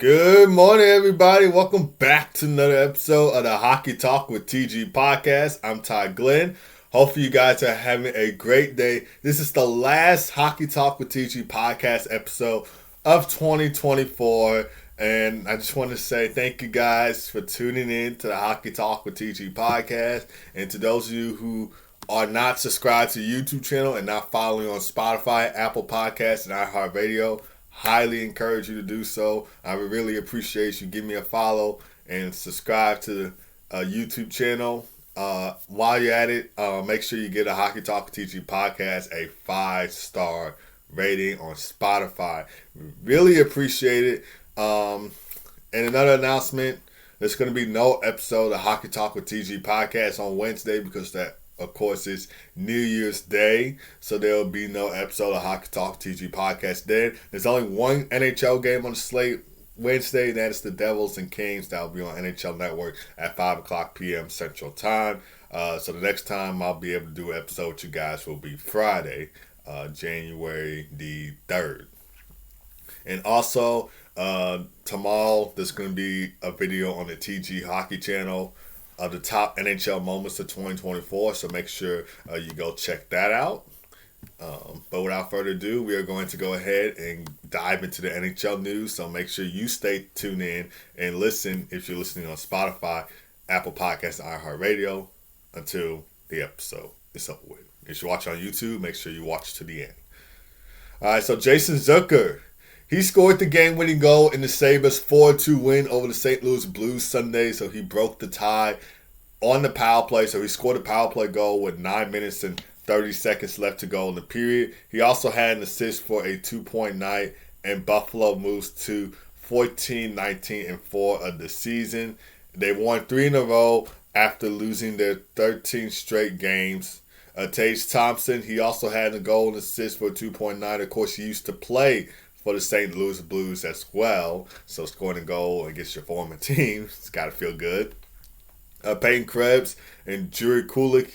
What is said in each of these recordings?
Good morning, everybody. Welcome back to another episode of the Hockey Talk with TG podcast. I'm Ty Glenn. Hopefully, you guys are having a great day. This is the last Hockey Talk with TG podcast episode of 2024. And I just want to say thank you guys for tuning in to the Hockey Talk with TG podcast. And to those of you who are not subscribed to the YouTube channel and not following on Spotify, Apple Podcasts, and iHeartRadio, highly encourage you to do so. I would really appreciate you give me a follow and subscribe to the YouTube channel. While you're at it, make sure you get a Hockey Talk TG podcast a 5-star rating on Spotify. Really appreciate it. And another announcement, there's going to be no episode of Hockey Talk with TG podcast on Wednesday because that, of course, it's New Year's Day, so there will be no episode of Hockey Talk TG podcast then. There's only one NHL game on the slate Wednesday, and that is the Devils and Kings. That will be on NHL Network at 5 o'clock p.m. Central Time. So the next time I'll be able to do an episode with you guys will be Friday, January the 3rd. And also, tomorrow there's going to be a video on the TG Hockey channel of the top NHL moments of 2024, so make sure you go check that out. But without further ado, we are going to go ahead and dive into the NHL news, so make sure you stay tuned in and listen if you're listening on Spotify, Apple Podcasts, and iHeartRadio until the episode is over with. If you watch on YouTube, make sure you watch to the end. Alright, so Jason Zucker, he scored the game-winning goal in the Sabres' 4-2 win over the St. Louis Blues Sunday, so he broke the tie on the power play. So he scored a power play goal with 9 minutes and 30 seconds left to go in the period. He also had an assist for a 2-point night, and Buffalo moves to 14-19-4 of the season. They won 3 in a row after losing their 13 straight games. Tage Thompson, he also had a goal and assist for a 2-point night. Of course, he used to play for the St. Louis Blues as well. So scoring a goal against your former team, it's got to feel good. Peyton Krebs and Jiri Kulich,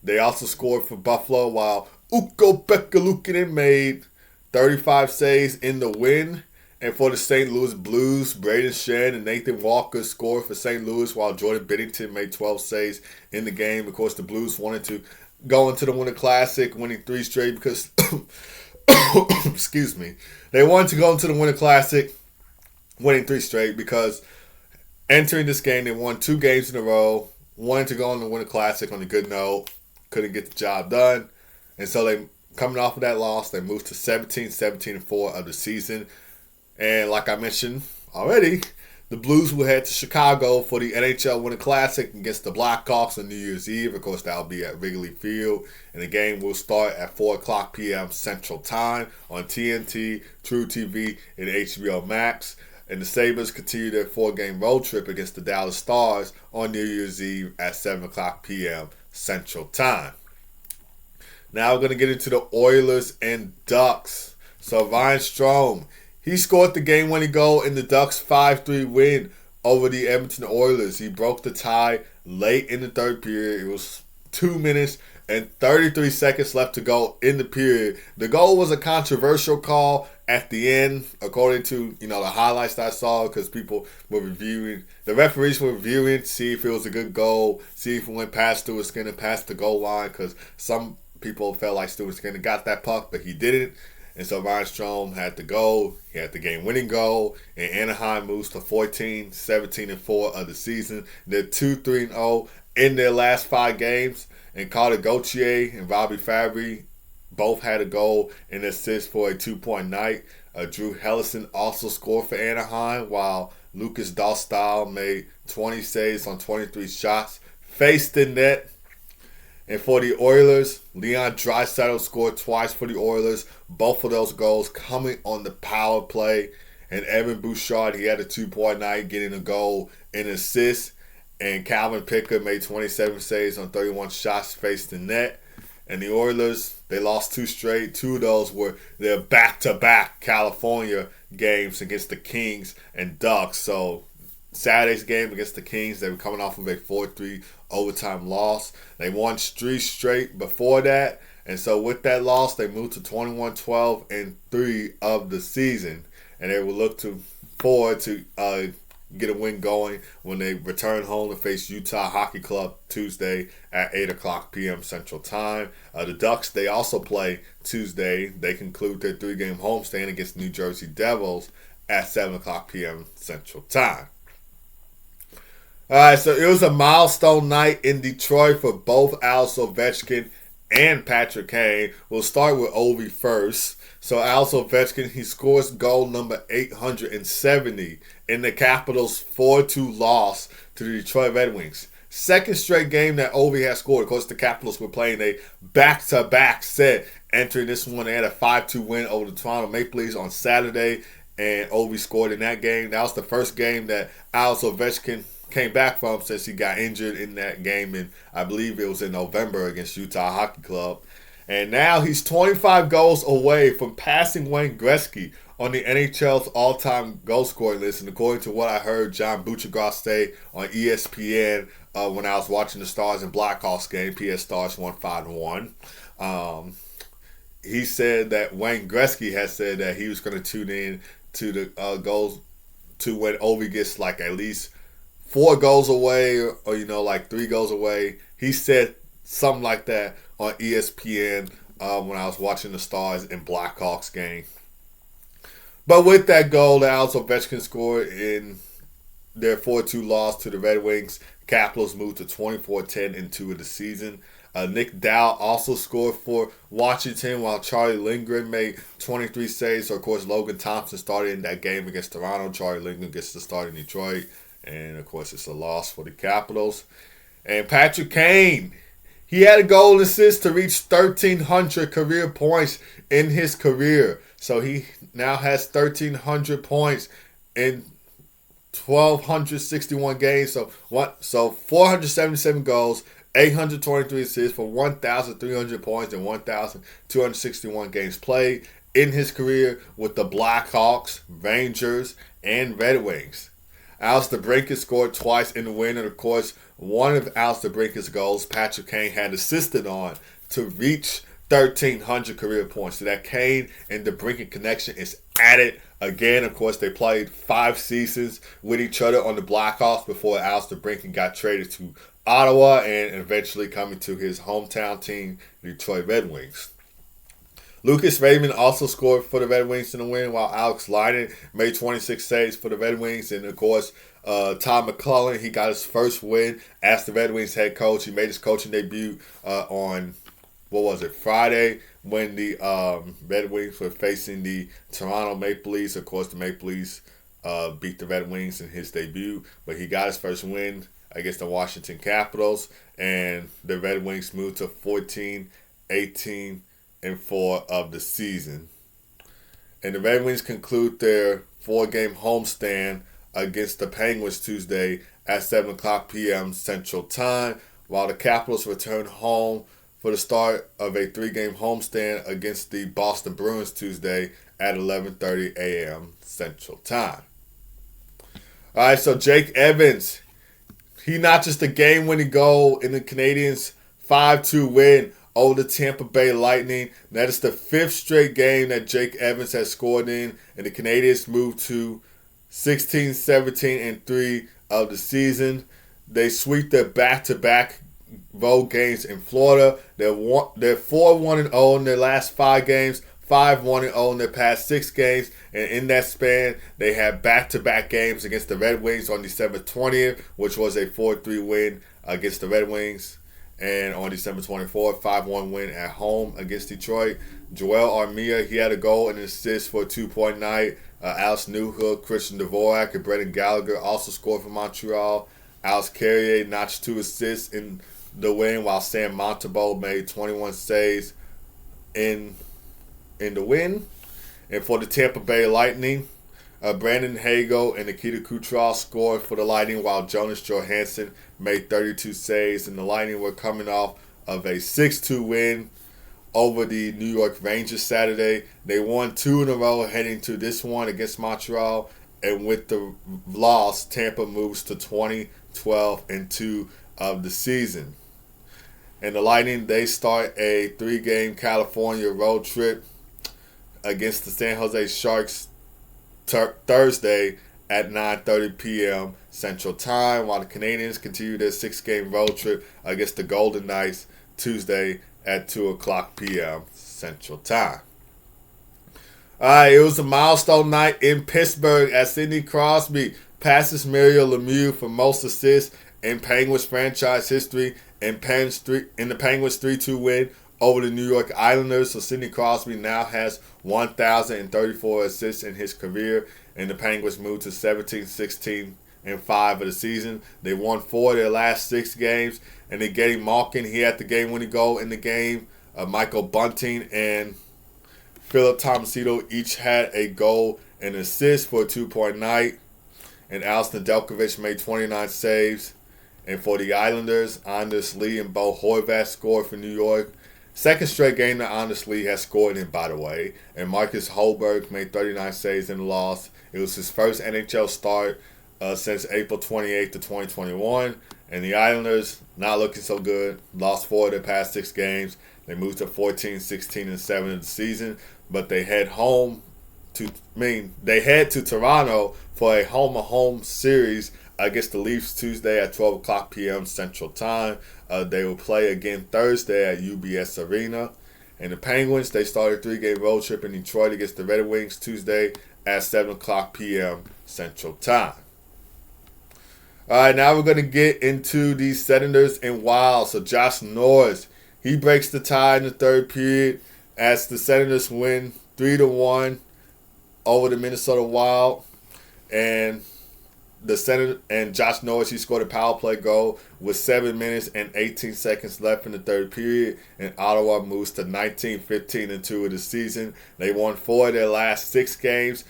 they also scored for Buffalo, while Ukko-Pekka Luukkonen made 35 saves in the win. And for the St. Louis Blues, Braden Shen and Nathan Walker scored for St. Louis, while Jordan Binnington made 12 saves in the game. Of course, the Blues wanted to go into the Winter Classic, winning 3 straight because... excuse me. They wanted to go into the Winter Classic, winning 3 straight, because entering this game, they won 2 games in a row, wanted to go on the Winter Classic on a good note, couldn't get the job done, and so they, coming off of that loss, they moved to 17-4 of the season. And like I mentioned already, the Blues will head to Chicago for the NHL Winter Classic against the Blackhawks on New Year's Eve. Of course, that will be at Wrigley Field. And the game will start at 4 o'clock p.m. Central Time on TNT, True TV, and HBO Max. And the Sabres continue their 4-game road trip against the Dallas Stars on New Year's Eve at 7 o'clock p.m. Central Time. Now we're going to get into the Oilers and Ducks. So Ryan Strome, he scored the game-winning goal in the Ducks' 5-3 win over the Edmonton Oilers. He broke the tie late in the third period. It was 2 minutes and 33 seconds left to go in the period. The goal was a controversial call at the end, according to the highlights that I saw, because people were reviewing. The referees were reviewing to see if it was a good goal, see if it went past Stuart Skinner, past the goal line, because some people felt like Stuart Skinner got that puck, but he didn't. And so Ryan Strome had the goal. He had the game-winning goal. And Anaheim moves to 14-17-4 of the season. They're 2-3-0 in their last 5 games. And Carter Gauthier and Robbie Fabry both had a goal and assist for a 2-point night. Drew Helleson also scored for Anaheim, while Lucas Dostal made 20 saves on 23 shots faced in net. And for the Oilers, Leon Draisaitl scored twice for the Oilers. Both of those goals coming on the power play. And Evan Bouchard, he had a 2-point night, getting a goal and assist. And Calvin Pickard made 27 saves on 31 shots faced in net. And the Oilers, they lost 2 straight. 2 of those were their back-to-back California games against the Kings and Ducks. So Saturday's game against the Kings, they were coming off of a 4-3 overtime loss. They won 3 straight before that. And so with that loss, they moved to 21-12-3 of the season. And they will look to 4 to get a win going when they return home to face Utah Hockey Club Tuesday at 8 o'clock p.m. Central Time. The Ducks, they also play Tuesday. They conclude their 3-game homestand against New Jersey Devils at 7 o'clock p.m. Central Time. All right, so it was a milestone night in Detroit for both Alex Ovechkin and Patrick Kane. We'll start with Ovi first. So Alex Ovechkin, he scores goal number 870 in the Capitals' 4-2 loss to the Detroit Red Wings. Second straight game that Ovi has scored. Of course, the Capitals were playing a back-to-back set. Entering this one, they had a 5-2 win over the Toronto Maple Leafs on Saturday, and Ovi scored in that game. That was the first game that Alex Ovechkin came back from since he got injured in that game, and I believe it was in November against Utah Hockey Club. And now he's 25 goals away from passing Wayne Gretzky on the NHL's all-time goal scoring list. And according to what I heard John Buccigross say on ESPN when I was watching the Stars and Blackhawks game, PS Stars won 5-1. He said that Wayne Gretzky has said that he was going to tune in to the goals to when Ovi gets like at least 4 goals away or like 3 goals away. He said something like that on ESPN when I was watching the Stars and Blackhawks game. But with that goal that Alex Ovechkin scored in their 4-2 loss to the Red Wings, Capitals moved to 24-10-2 of the season. Nick Dowd also scored for Washington while Charlie Lindgren made 23 saves. So, of course, Logan Thompson started in that game against Toronto. Charlie Lindgren gets the start in Detroit. And, of course, it's a loss for the Capitals. And Patrick Kane, he had a goal and assist to reach 1,300 career points in his career. So he now has 1,300 points in 1,261 games. So 477 goals, 823 assists for 1,300 points and 1,261 games played in his career with the Blackhawks, Rangers, and Red Wings. Alex DeBrincat scored twice in the win, and of course, one of Alex DeBrincat's goals, Patrick Kane had assisted on to reach 1,300 career points. So that Kane and DeBrincat connection is added again. Of course, they played 5 seasons with each other on the Blackhawks before Alex DeBrincat got traded to Ottawa and eventually coming to his hometown team, Detroit Red Wings. Lucas Raymond also scored for the Red Wings in the win, while Alex Lydon made 26 saves for the Red Wings. And, of course, Todd McClellan, he got his first win as the Red Wings head coach. He made his coaching debut on, Friday, when the Red Wings were facing the Toronto Maple Leafs. Of course, the Maple Leafs beat the Red Wings in his debut, but he got his first win against the Washington Capitals, and the Red Wings moved to 14-18-4 of the season. And the Red Wings conclude their 4-game homestand against the Penguins Tuesday at 7 o'clock p.m. Central Time, while the Capitals return home for the start of a 3-game homestand against the Boston Bruins Tuesday at 11:30 a.m. Central Time. All right, so Jake Evans, he not just a game-winning goal in the Canadiens' 5-2 win over the Tampa Bay Lightning. That is the 5th straight game that Jake Evans has scored in, and the Canadiens moved to 16-17-3 of the season. They sweep their back-to-back road games in Florida. They're 4-1-0 in their last 5 games, 5-1-0 in their past 6 games, and in that span, they had back-to-back games against the Red Wings on December 20th, which was a 4-3 win against the Red Wings. And on December 24th, 5-1 win at home against Detroit. Joel Armia, he had a goal and an assist for a 2-point night. Alex Newhook, Christian Dvorak, and Brendan Gallagher also scored for Montreal. Alex Carrier notched 2 assists in the win, while Sam Montembeault made 21 saves in the win. And for the Tampa Bay Lightning, Brandon Hagel and Nikita Kucherov scored for the Lightning, while Jonas Johansson made 32 saves. And the Lightning were coming off of a 6-2 win over the New York Rangers Saturday. They won 2 in a row heading to this one against Montreal. And with the loss, Tampa moves to 20-12-2 of the season. And the Lightning, they start a 3-game California road trip against the San Jose Sharks Thursday at 9:30 p.m. Central Time, while the Canadians continue their 6-game road trip against the Golden Knights Tuesday at 2 o'clock p.m. Central Time. All right, it was a milestone night in Pittsburgh as Sidney Crosby passes Mario Lemieux for most assists in Penguins franchise history in the Penguins 3-2 win over the New York Islanders. So Sidney Crosby now has 1,034 assists in his career, and the Penguins moved to 17-16-5 of the season. They won 4 of their last 6 games, and they gave Malkin, he had the game-winning goal in the game. Michael Bunting and Philip Tomasino each had a goal and assist for a 2-point night. And Alisson Nedeljkovic made 29 saves. And for the Islanders, Anders Lee and Bo Horvat scored for New York. Second straight game that Anders Lee has scored in, by the way. And Marcus Holberg made 39 saves in the loss. It was his first NHL start since April 28th to 2021. And the Islanders, not looking so good. Lost 4 of their past 6 games. They moved to 14-16-7 of the season. But they head to Toronto for a home-to-home series against the Leafs Tuesday at 12 o'clock p.m. Central Time. They will play again Thursday at UBS Arena. And the Penguins, they started a 3-game road trip in Detroit against the Red Wings Tuesday at 7 o'clock p.m. Central Time. All right, now we're going to get into the Senators and Wild. So Josh Norris, he breaks the tie in the third period as the Senators win 3-1 over the Minnesota Wild. And Josh Norris, he scored a power play goal with 7 minutes and 18 seconds left in the third period. And Ottawa moves to 19-15-2 of the season. They won 4 of their last 6 games.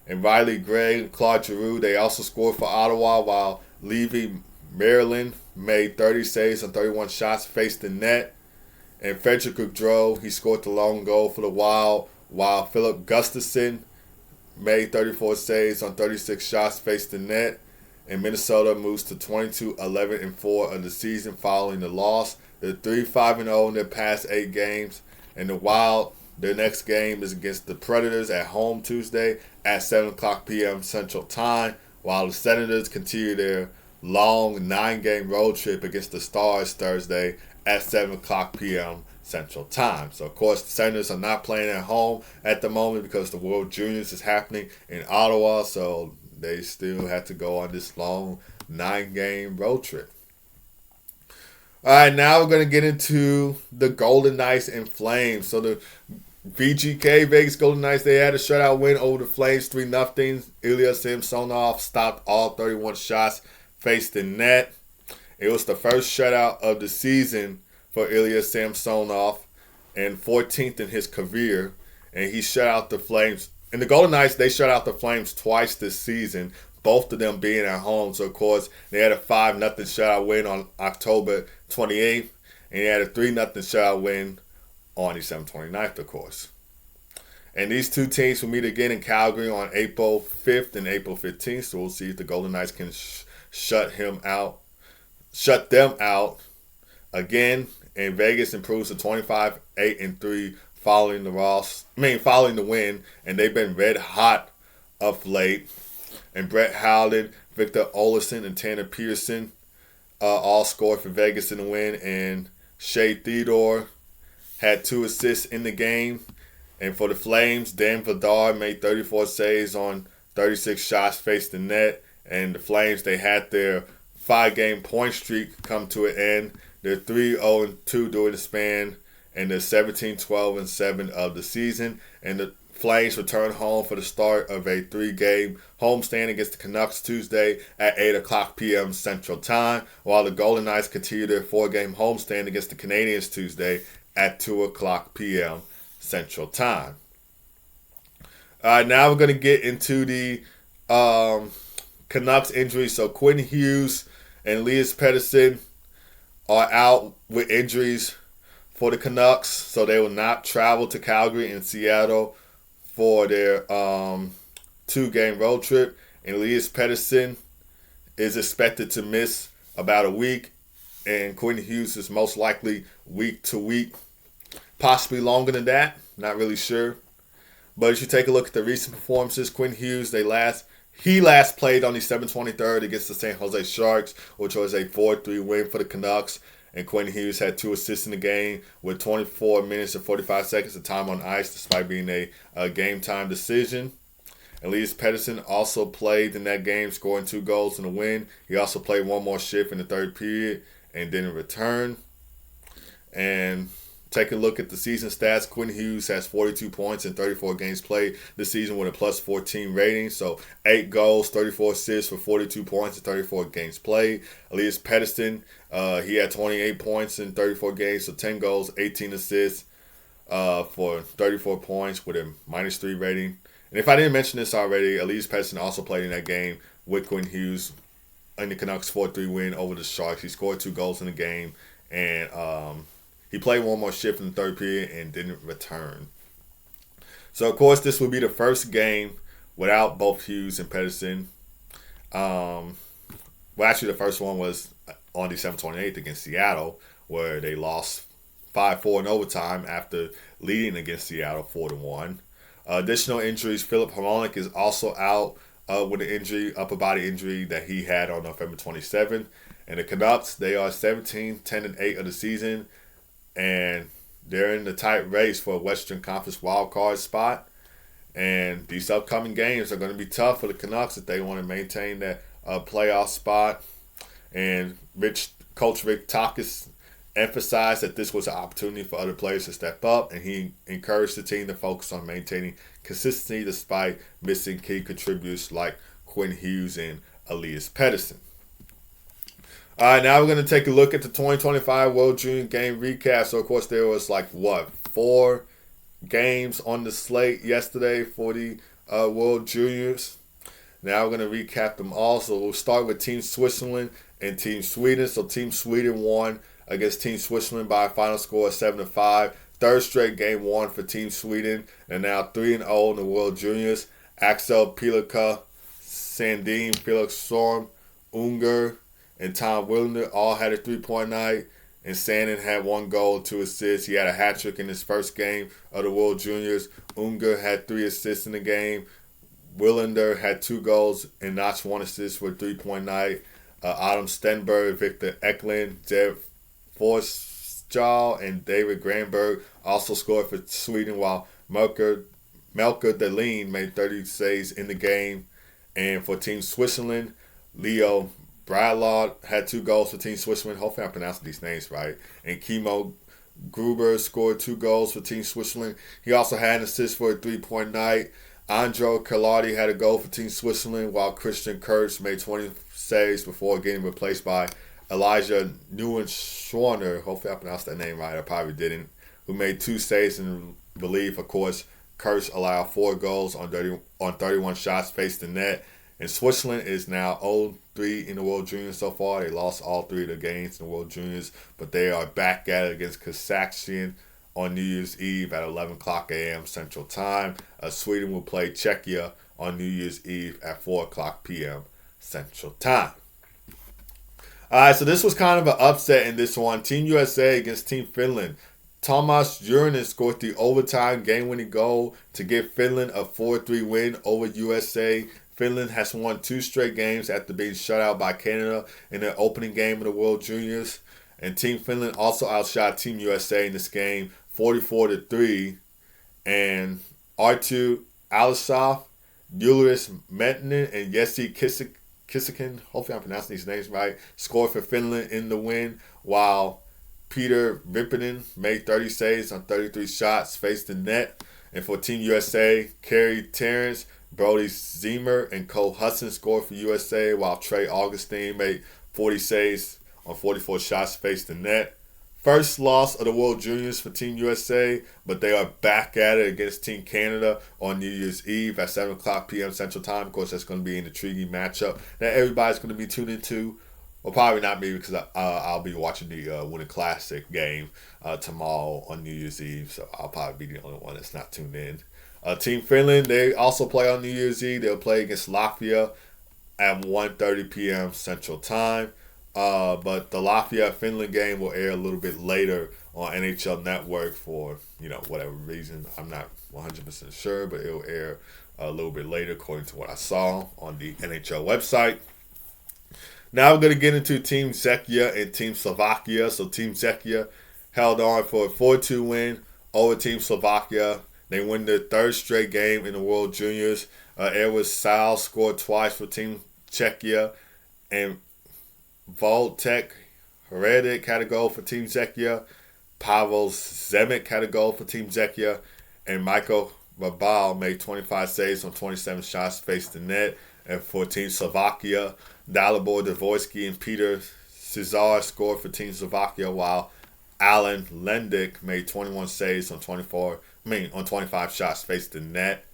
And Riley Gregg and Claude Giroux, they also scored for Ottawa, while Levy Maryland made 30 saves on 31 shots faced the net. And Frederick Gaudreau, he scored the lone goal for the Wild, while Philip Gustafson made 34 saves on 36 shots faced the net. And Minnesota moves to 22-11-4 of the season following the loss. They're 3-5-0 in their past 8 games. And the Wild, their next game is against the Predators at home Tuesday at 7 o'clock p.m. Central Time, while the Senators continue their long 9-game road trip against the Stars Thursday at 7 o'clock p.m. Central Time. So, of course, the Senators are not playing at home at the moment because the World Juniors is happening in Ottawa, so they still have to go on this long 9-game road trip. All right, now we're going to get into the Golden Knights and Flames. So the VGK, Vegas Golden Knights, they had a shutout win over the Flames 3-0. Ilya Samsonov stopped all 31 shots faced in net. It was the first shutout of the season for Ilya Samsonov and 14th in his career. And he shut out the Flames. And the Golden Knights, they shut out the Flames twice this season, both of them being at home. So, of course, they had a 5-0 shutout win on October 28th. And they had a 3-0 shutout win on December 29th, of course. And these two teams will meet again in Calgary on April 5th and April 15th. So we'll see if the Golden Knights can shut them out again. And Vegas improves to 25-8-3 following the win. And they've been red hot of late. And Brett Howland, Victor Olofsson, and Tanner Pearson all scored for Vegas in the win. And Shea Theodore had 2 assists in the game. And for the Flames, Dan Vladar made 34 saves on 36 shots faced the net. And the Flames, they had their 5-game point streak come to an end. They're 3-0-2 during the span, and they're 17-12-7 of the season. And the Flames return home for the start of a 3-game homestand against the Canucks Tuesday at 8 o'clock p.m. Central Time, while the Golden Knights continue their 4-game homestand against the Canadiens Tuesday at 2 o'clock p.m. Central Time. All right, now we're going to get into the Canucks injuries. So Quinn Hughes and Elias Pettersson are out with injuries for the Canucks, so they will not travel to Calgary and Seattle for their 2-game road trip. And Elias Pettersson is expected to miss about a week, and Quinn Hughes is most likely week to week, possibly longer than that. Not really sure. But if you take a look at the recent performances, Quinn Hughes, He last played on December 23rd against the San Jose Sharks, which was a 4-3 win for the Canucks. And Quinn Hughes had 2 assists in the game with 24 minutes and 45 seconds of time on ice, despite being a game time decision. Elias Pettersson also played in that game, scoring 2 goals in the win. He also played one more shift in the third period and didn't return. And take a look at the season stats. Quinn Hughes has 42 points in 34 games played this season with a plus 14 rating. So 8 goals, 34 assists for 42 points in 34 games played. Elias Pettersson, he had 28 points in 34 games, so 10 goals, 18 assists for 34 points with a minus 3 rating. And if I didn't mention this already, Elias Pettersson also played in that game with Quinn Hughes in the Canucks 4-3 win over the Sharks. He scored 2 goals in the game, and he played one more shift in the third period and didn't return. So, of course, this will be the first game without both Hughes and Pettersson. Well, actually, the first one was on December 28th against Seattle, where they lost 5-4 in overtime after leading against Seattle 4-1. Additional injuries, Philip Hronek is also out with an injury, upper body injury that he had on November 27th. And the Canucks, they are 17-10-8 of the season, and they're in the tight race for a Western Conference wildcard spot. And these upcoming games are going to be tough for the Canucks if they want to maintain that playoff spot. And Coach Rick Tocchet emphasized that this was an opportunity for other players to step up, and he encouraged the team to focus on maintaining consistency despite missing key contributors like Quinn Hughes and Elias Pettersson. All right, now we're going to take a look at the 2025 World Junior Game recap. So, of course, there was 4 games on the slate yesterday for the World Juniors. Now we're going to recap them all. So we'll start with Team Switzerland and Team Sweden. So Team Sweden won against Team Switzerland by a final score of 7-5. Third straight game won for Team Sweden, and now 3-0 in the World Juniors. Axel Pilika, Sandin, Felix Storm, Unger, and Tom Willander all had a 3-point night. And Sandin had 1 goal, 2 assists. He had a hat trick in his first game of the World Juniors. Unger had 3 assists in the game. Willander had 2 goals and notched 1 assist for a 3-point night. Adam Stenberg, Victor Eklund, Zev Forsjal, and David Granberg also scored for Sweden, while Melker Dahlin made 30 saves in the game. And for Team Switzerland, Leo Bradlaugh had 2 goals for Team Switzerland. Hopefully I'm pronouncing these names right. And Kimo Gruber scored 2 goals for Team Switzerland. He also had an assist for a 3-point night. Andro Carlotti had a goal for Team Switzerland, while Christian Kurtz made 20 saves before getting replaced by Elijah Neuenschwaner. Hopefully I pronounced that name right. I probably didn't. Who made 2 saves in relief. Of course, Kurtz allowed 4 goals on 31 shots faced the net. And Switzerland is now 0-3 in the World Juniors so far. They lost all 3 of the games in the World Juniors, but they are back at it against Kazakhstan on New Year's Eve at 11 o'clock a.m. Central Time. Sweden will play Czechia on New Year's Eve at 4 o'clock p.m. Central Time. All right, so this was kind of an upset in this one. Team USA against Team Finland. Tomas Jurinen scored the overtime game-winning goal to give Finland a 4-3 win over USA. Finland has won 2 straight games after being shut out by Canada in their opening game of the World Juniors. And Team Finland also outshot Team USA in this game 44-3. And Arttu Alashov, Julius Mettinen, and Jesse Kissikin, hopefully I'm pronouncing these names right, scored for Finland in the win, while Peter Rippinen made 30 saves on 33 shots, faced the net. And for Team USA, Kerry Terrence, Brody Zimmer, and Cole Hudson scored for USA, while Trey Augustine made 40 saves on 44 shots, faced the net. First loss of the World Juniors for Team USA, but they are back at it against Team Canada on New Year's Eve at 7 o'clock p.m. Central Time. Of course, that's going to be an intriguing matchup that everybody's going to be tuned into. Well, probably not me, because I'll be watching the Winter Classic game tomorrow on New Year's Eve, so I'll probably be the only one that's not tuned in. Team Finland, they also play on New Year's Eve. They'll play against Latvia at 1:30 p.m. Central Time. But the Latvia-Finland game will air a little bit later on NHL Network for, whatever reason. I'm not 100% sure, but it will air a little bit later, according to what I saw on the NHL website. Now we're going to get into Team Czechia and Team Slovakia. So Team Czechia held on for a 4-2 win over Team Slovakia. They win their third straight game in the World Juniors. Edward Sal scored twice for Team Czechia, and Voltek Hredic had a goal for Team Czechia. Pavel Zemek had a goal for Team Czechia, and Michael Babal made 25 saves on 27 shots faced the net. And for Team Slovakia, Dalibor Dvorsky and Peter Cesar scored for Team Slovakia, while Alan Lendick made 21 saves on 25 shots faced the net.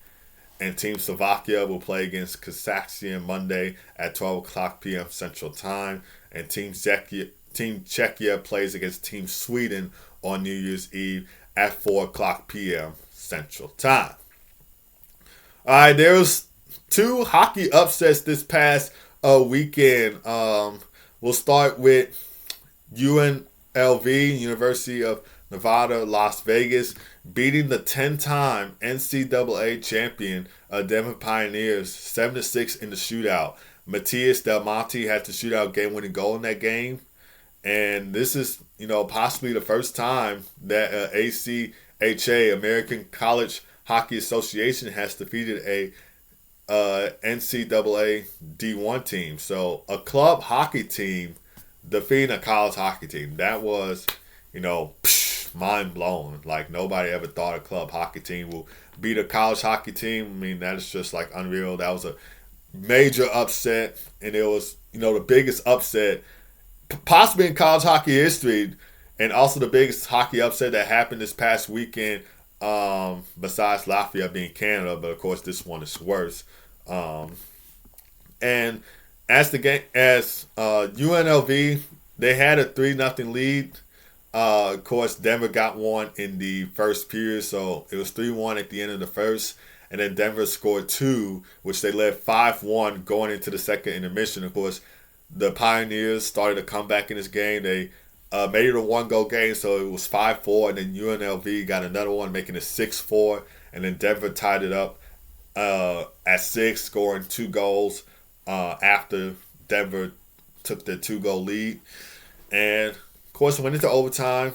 And Team Slovakia will play against Kazakhstan Monday at 12 o'clock p.m. Central Time. And Team Czechia plays against Team Sweden on New Year's Eve at 4 o'clock p.m. Central Time. All right, there was 2 hockey upsets this past weekend. We'll start with UNLV, University of Nevada, Las Vegas, beating the 10-time NCAA champion Denver Pioneers 7-6 in the shootout. Matias Del Monte had the shootout game-winning goal in that game. And this is, possibly the first time that ACHA, American College Hockey Association, has defeated a NCAA D1 team. So a club hockey team defeating a college hockey team. That was, mind blown. Like, nobody ever thought a club hockey team will beat a college hockey team. I mean, that is just like unreal. That was a major upset, and it was, the biggest upset possibly in college hockey history, and also the biggest hockey upset that happened this past weekend, besides Latvia being Canada, but of course this one is worse. And as UNLV, they had a 3-0 lead. Of course, Denver got one in the first period, so it was 3-1 at the end of the first. And then Denver scored 2, which they led 5-1 going into the second intermission. Of course, the Pioneers started to come back in this game. They made it a 1-goal game, so it was 5-4. And then UNLV got another one, making it 6-4. And then Denver tied it up at 6, scoring 2 goals after Denver took their 2-goal lead. And, of course, went into overtime.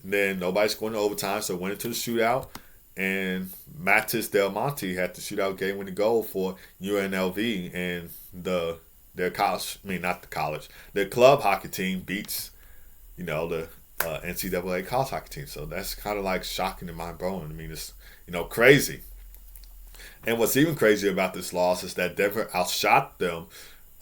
Then nobody scored in overtime, so went into the shootout. And Matias Del Monte had the shootout game-winning goal for UNLV. And their club hockey team beats, the NCAA college hockey team. So that's kind of like shocking and mind-blowing. I mean, it's, crazy. And what's even crazier about this loss is that Denver outshot them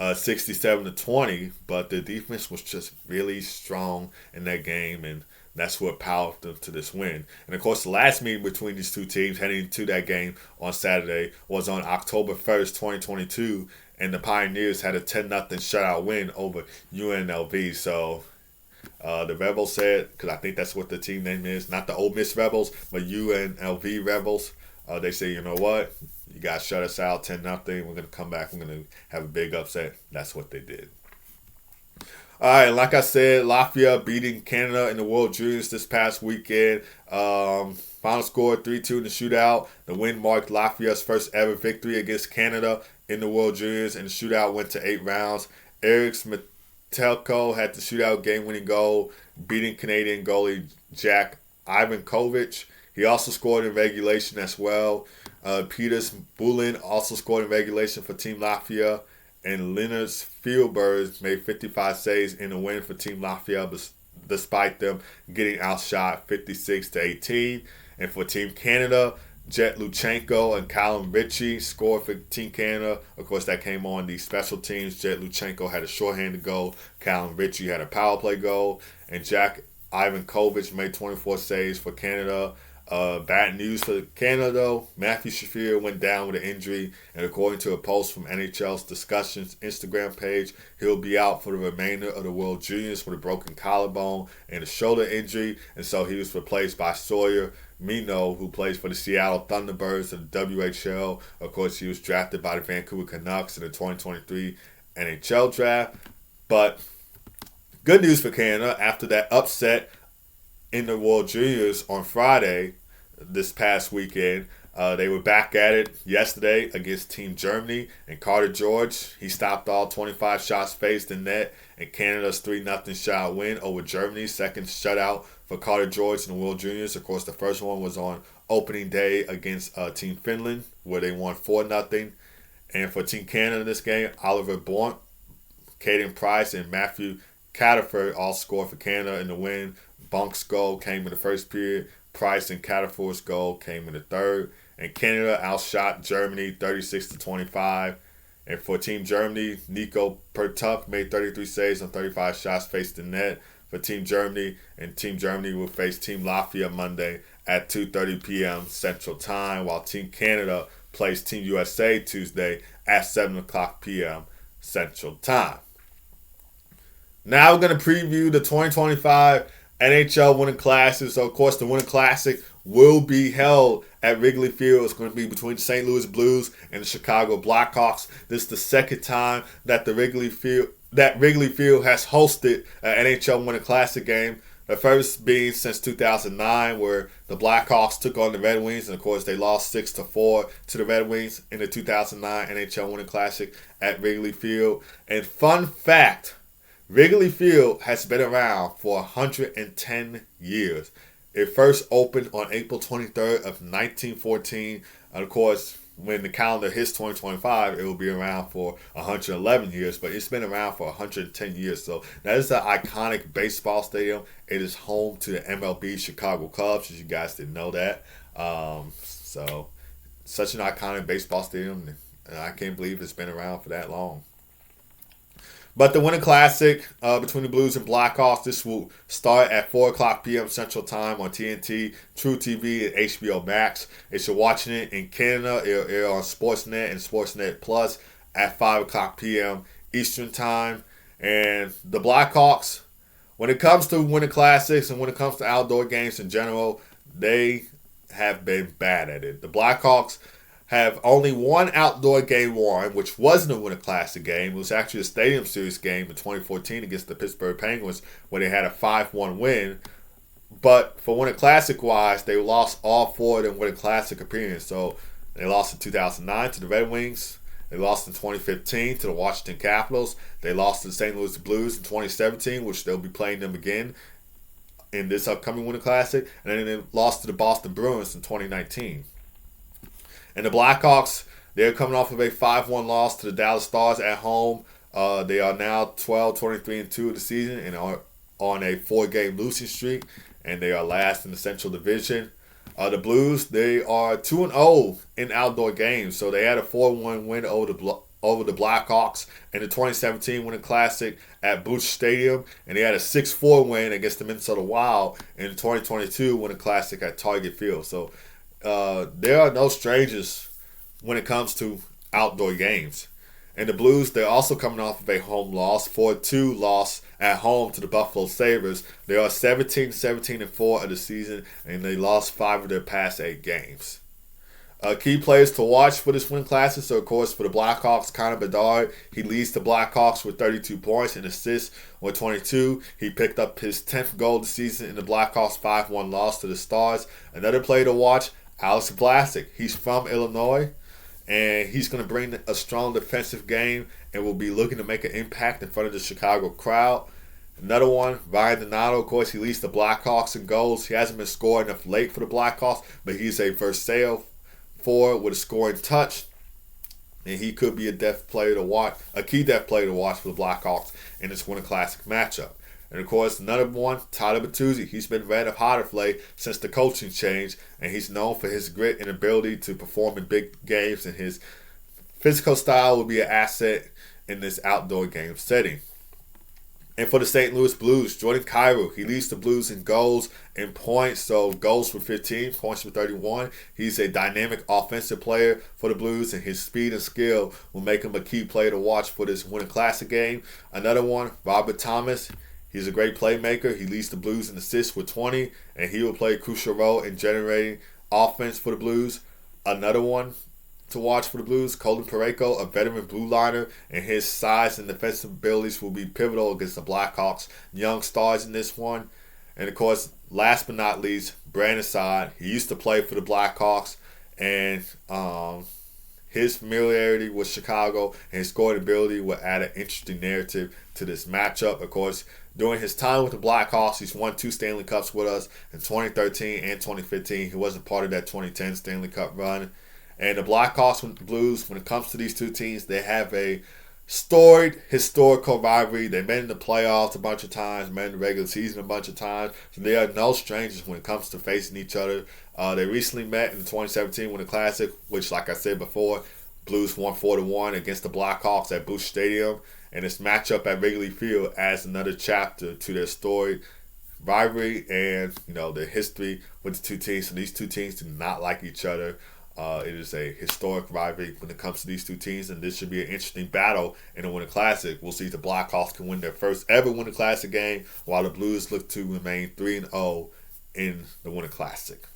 67-20, but the defense was just really strong in that game, and that's what powered them to this win. And, of course, the last meeting between these two teams heading into that game on Saturday was on October 1st, 2022, and the Pioneers had a 10-0 shutout win over UNLV. So the Rebels said, because I think that's what the team name is, not the Ole Miss Rebels, but UNLV Rebels. They say, you know what? You guys shut us out 10-0. We're going to come back. We're going to have a big upset. That's what they did. All right, like I said, Latvia beating Canada in the World Juniors this past weekend. Final score 3-2 in the shootout. The win marked Latvia's first ever victory against Canada in the World Juniors, and the shootout went to 8 rounds. Eric Metelko had the shootout game-winning goal, beating Canadian goalie Jack Ivankovic. He also scored in regulation as well. Peters Bulin also scored in regulation for Team Latvia. And Leonard Spielberg made 55 saves in the win for Team Latvia, despite them getting outshot 56-18. And for Team Canada, Jet Luchenko and Callum Ritchie scored for Team Canada. Of course, that came on the special teams. Jet Luchenko had a shorthanded goal. Callum Ritchie had a power play goal. And Jack Ivankovic made 24 saves for Canada. Bad news for Canada, though. Matthew Shafir went down with an injury, and according to a post from NHL's Discussions Instagram page, he'll be out for the remainder of the World Juniors with a broken collarbone and a shoulder injury, and so he was replaced by Sawyer Mino, who plays for the Seattle Thunderbirds of the WHL. Of course, he was drafted by the Vancouver Canucks in the 2023 NHL draft. But good news for Canada after that upset in the World Juniors on Friday this past weekend. They were back at it yesterday against Team Germany, and Carter George, he stopped all 25 shots faced in net, and Canada's 3-0 shot win over Germany, second shutout for Carter George and the World Juniors. Of course, the first one was on opening day against Team Finland, where they won 4-0. And for Team Canada in this game, Oliver Blount, Caden Price, and Matthew Cataford all scored for Canada in the win. Bunk's goal came in the first period. Price and Cataford's goal came in the third. And Canada outshot Germany 36-25. And for Team Germany, Nico Pertup made 33 saves on 35 shots faced in net for Team Germany. And Team Germany will face Team Latvia Monday at 2:30 p.m. Central Time, while Team Canada plays Team USA Tuesday at 7 o'clock p.m. Central Time. Now we're going to preview the 2025 NHL Winter Classic. So, of course, the Winter Classic will be held at Wrigley Field. It's going to be between the St. Louis Blues and the Chicago Blackhawks. This is the second time that Wrigley Field has hosted an NHL Winter Classic game. The first being since 2009, where the Blackhawks took on the Red Wings, and of course they lost 6-4 to the Red Wings in the 2009 NHL Winter Classic at Wrigley Field. And fun fact, Wrigley Field has been around for 110 years. It first opened on April 23rd of 1914. And of course, when the calendar hits 2025, it will be around for 111 years. But it's been around for 110 years. So that is an iconic baseball stadium. It is home to the MLB Chicago Cubs, as you guys didn't know that. So such an iconic baseball stadium. And I can't believe it's been around for that long. But the Winter Classic between the Blues and Blackhawks, this will start at 4 o'clock p.m. Central Time on TNT, True TV, and HBO Max. If you're watching it in Canada, it'll air on Sportsnet and Sportsnet Plus at 5 o'clock p.m. Eastern Time. And the Blackhawks, when it comes to Winter Classics and when it comes to outdoor games in general, they have been bad at it. The Blackhawks have only one outdoor game won, which wasn't a Winter Classic game. It was actually a Stadium Series game in 2014 against the Pittsburgh Penguins, where they had a 5-1 win. But for Winter Classic-wise, they lost all four of them Winter Classic appearances. So they lost in 2009 to the Red Wings. They lost in 2015 to the Washington Capitals. They lost to the St. Louis Blues in 2017, which they'll be playing them again in this upcoming Winter Classic. And then they lost to the Boston Bruins in 2019. And the Blackhawks, they're coming off of a 5-1 loss to the Dallas Stars at home. They are now 12-23-2 of the season and are on a 4-game losing streak. And they are last in the Central Division. The Blues, they are 2-0 in outdoor games. So they had a 4-1 win over the Blackhawks in the 2017 Winter Classic at Busch Stadium. And they had a 6-4 win against the Minnesota Wild in the 2022 Winter Classic at Target Field. So there are no strangers when it comes to outdoor games. And the Blues, they're also coming off of a home loss, 4-2 loss at home to the Buffalo Sabres. They are 17-17-4 of the season, and they lost 5 of their past 8 games. Key players to watch for this Winter Classic. So, of course, for the Blackhawks, Connor Bedard, he leads the Blackhawks with 32 points and assists with 22. He picked up his 10th goal of the season in the Blackhawks' 5-1 loss to the Stars. Another player to watch, Alex Vlasic. He's from Illinois, and he's going to bring a strong defensive game and will be looking to make an impact in front of the Chicago crowd. Another one, Ryan Donato, of course, he leads the Blackhawks in goals. He hasn't been scoring enough late for the Blackhawks, but he's a versatile forward with a scoring touch, and he could be a key depth player to watch for the Blackhawks in this Winter Classic matchup. And of course, another one, Tyler Bertuzzi. He's been red hot of late since the coaching change, and he's known for his grit and ability to perform in big games, and his physical style will be an asset in this outdoor game setting. And for the St. Louis Blues, Jordan Kyrou, he leads the Blues in goals and points. So goals for 15, points for 31. He's a dynamic offensive player for the Blues, and his speed and skill will make him a key player to watch for this Winter Classic game. Another one, Robert Thomas. He's a great playmaker. He leads the Blues in assists with 20, and he will play a crucial role in generating offense for the Blues. Another one to watch for the Blues, Colin Parayko, a veteran blue liner, and his size and defensive abilities will be pivotal against the Blackhawks' young stars in this one. And of course, last but not least, Brandon Saad. He used to play for the Blackhawks, and his familiarity with Chicago and his scoring ability will add an interesting narrative to this matchup. Of course, during his time with the Blackhawks, he's won 2 Stanley Cups with us in 2013 and 2015. He wasn't part of that 2010 Stanley Cup run. And the Blackhawks and the Blues, when it comes to these two teams, they have a storied, historical rivalry. They've been in the playoffs a bunch of times, been in the regular season a bunch of times. So they are no strangers when it comes to facing each other. They recently met in 2017 Winter Classic, which, like I said before, Blues won 4-1 against the Blackhawks at Busch Stadium. And this matchup at Wrigley Field adds another chapter to their storied rivalry and, their history with the two teams. So these two teams do not like each other. It is a historic rivalry when it comes to these two teams, and this should be an interesting battle in the Winter Classic. We'll see if the Blackhawks can win their first ever Winter Classic game, while the Blues look to remain 3-0 in the Winter Classic.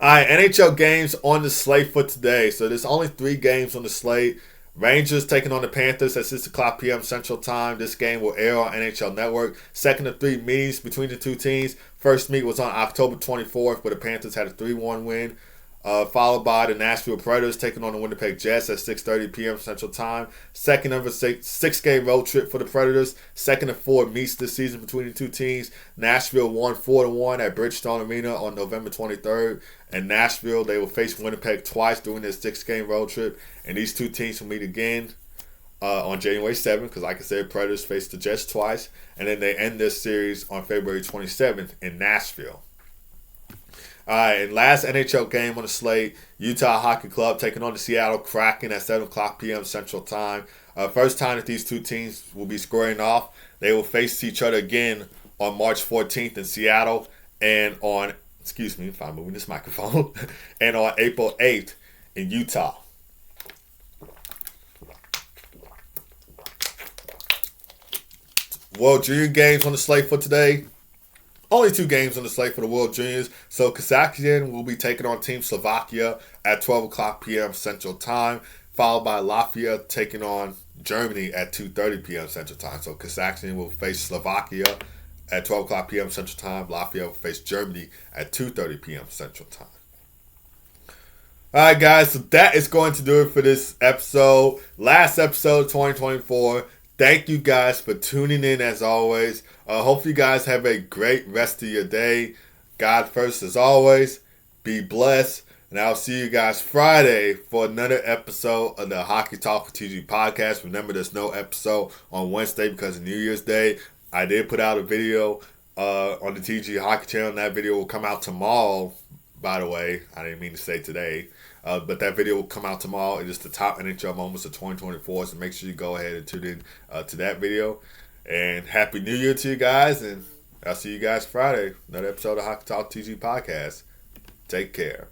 All right, NHL games on the slate for today. So there's only 3 games on the slate. Rangers taking on the Panthers at 6 o'clock p.m. Central Time. This game will air on NHL Network. Second of 3 meetings between the two teams. First meet was on October 24th, where the Panthers had a 3-1 win. Followed by the Nashville Predators taking on the Winnipeg Jets at 6:30 p.m. Central Time. Second of a 6-game road trip for the Predators. Second of 4 meets this season between the two teams. Nashville won 4-1 at Bridgestone Arena on November 23rd. And Nashville, they will face Winnipeg twice during this 6-game road trip. And these two teams will meet again on January 7th, because like I said, Predators face the Jets twice. And then they end this series on February 27th in Nashville. All right, and last NHL game on the slate, Utah Hockey Club taking on the Seattle Kraken at 7 o'clock p.m. Central Time. First time that these two teams will be squaring off. They will face each other again on March 14th in Seattle and on, if I'm moving this microphone, and on April 8th in Utah. World Junior games on the slate for today. Only 2 games on the slate for the World Juniors. So Kazakhstan will be taking on Team Slovakia at 12 o'clock p.m. Central Time, followed by Latvia taking on Germany at 2:30 p.m. Central Time. So Kazakhstan will face Slovakia at 12 o'clock p.m. Central Time. Latvia will face Germany at 2:30 p.m. Central Time. All right, guys. So that is going to do it for this episode. Last episode of 2024. Thank you guys for tuning in as always. Hope you guys have a great rest of your day. God first as always. Be blessed. And I'll see you guys Friday for another episode of the Hockey Talk with TG podcast. Remember, there's no episode on Wednesday because of New Year's Day. I did put out a video on the TG Hockey channel. And that video will come out tomorrow, by the way. I didn't mean to say today. But that video will come out tomorrow. It is the top NHL moments of 2024. So make sure you go ahead and tune in to that video. And Happy New Year to you guys. And I'll see you guys Friday. Another episode of Hockey Talk TG podcast. Take care.